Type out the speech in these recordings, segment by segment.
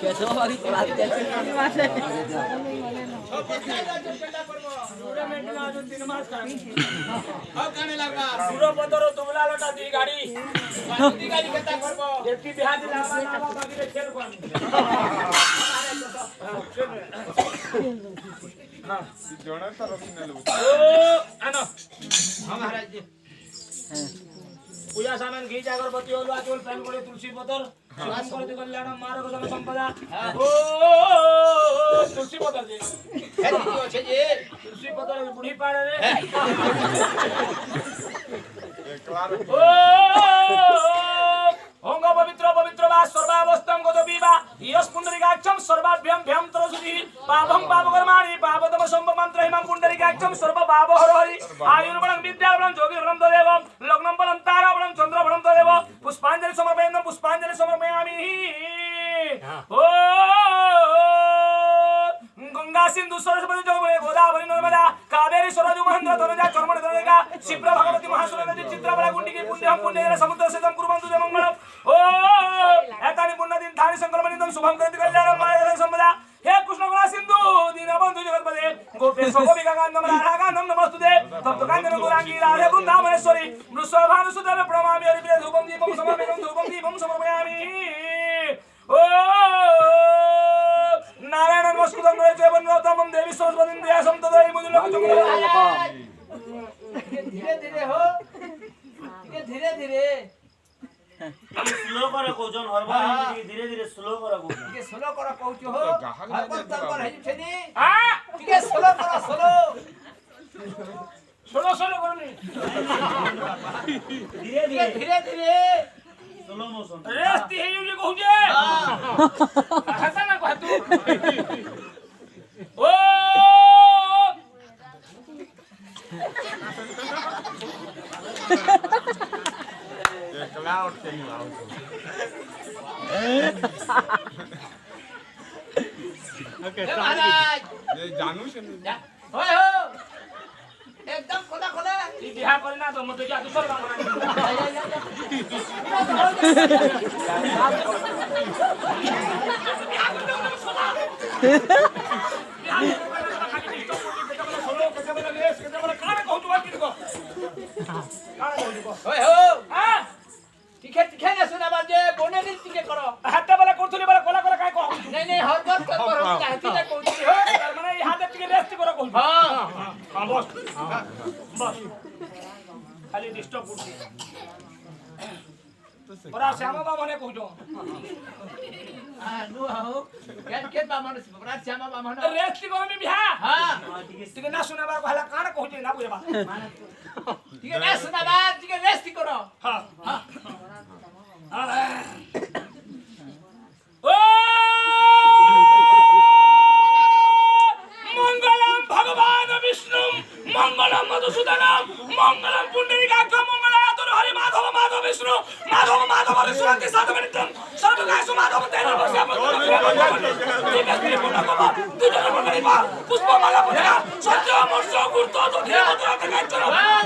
कैसे हमारी क्लास कैसे सूरपतर तुमला लटा दी गाड़ी दी गाड़ी केता करबो एती बिहार लावा लावा बाकी रे खेल कोन हां जणा त रखिन लो ओ आनो हां महाराज जी पूजा सामान घी अगरबत्ती ओलवा चोल पैन कोले तुलसी पतर स्वाम करते कल्याण मार्ग जन संपदा ओ तुलसी पतर जी हेती अछि जी तुलसी पतर बुढ़ी पाड़े रे ओ ओंग पवित्र पवित्र वा सर्वावस्थं गतबीवा यस पुंडरीकाक्षं सर्वाभ्यं भ्यं तरसुति पावं पावकर्माणि पावतम संभ मंत्र हिमं पुंडरीकाक्षं सर्व पाव हर हरि आयुर्बलं विद्याबलं जोगिर्बलं तदेव लग्नं बलं ताराबलं चंद्रबलं तदेव पुष्पांजलि समर्पयामि ओ गंगा सिंधु सरस्वती जमुने गोदावरी नर्मदा कावेरी सरजू महेंद्र तनुजा कर्मण तनुजा क्षिप्र भगवती महासुरनदी चित्रबला गुंडिके पुण्यं पुण्येन समुद्र सेतम कुर्वन्तु च मंगलम ओ एतानि पुण्यदिन धानि संकल्पनितं शुभं करति कल्याणं मायं संपदा हे कृष्ण करुणा सिंधु दीनबंधु जगत्पते गोपेश गोपिकाकांतं राधाकांतं नमस्तुते तप्तकांचन गौरांगी राधे वृंदावनेश्वरी वृषभानुसुते प्रणमामि हरिप्रिय धूपं दीपं समर्पयामि ओ नारायण नमस्कृतं नरचैवन्नोत्तमं देवी सरस्वतीं ध्यानं तदai मुजुलक धीरे धीरे हो धीरे धीरे स्लो कर कोजन हरबा धीरे धीरे स्लो कर को के स्लो कर कहू हो हरबत तर है छनी हां के स्लो कर स्लो करनी धीरे धीरे धीरे धीरे स्लो मोशन रेस्ती है ये कहू जे हसा ना कहतू ओ क्लाउड के लाओ ओके ये जानू से होय हो एकदम खोला खोला ई बिहा करना तो मत जा दूसरा काम होय हो हां ठीक है ना सुना बाजे बोने दिन ठीक करो हाथे वाला करथुली वाला कोला कोला काय कहो नहीं हर बार कर चाहती है कोथुली हो माने ई हाथे ठीक रेस्ट करो कहू हां बस खाली डिस्टर्ब करती बड़ा श्यामा बाबा ने कहू हां नु हो के बामन बड़ा श्यामा बाबा ने रेस्ट करो मी बिहा हां ठीक ना सुना बार कहला कान कहू ना बुझबा ठीक है ना सुना बार ठीक रेस्ट करो हां हां ओ मंगलम भगवान विष्णु मंगलम मधुसूदनम मंगलम पुंडरीकाक्षं मंगलातुर हरि माधव माधव विष्णु माधव माधव विष्णु साधवनित्यं सर्वकाय सुमाधव तेन वर्षा पुष्पमाला पूजा सत्य मर्ष गुरुत्व तो देवता कांचन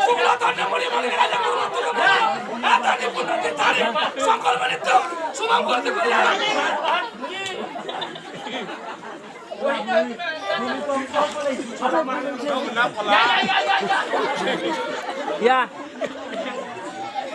शुक्ला धन्य मणि मणि राजा गुरुत्व आतानि पुण्य तारे संकल्प नित्यं शुभं करते कल्याण या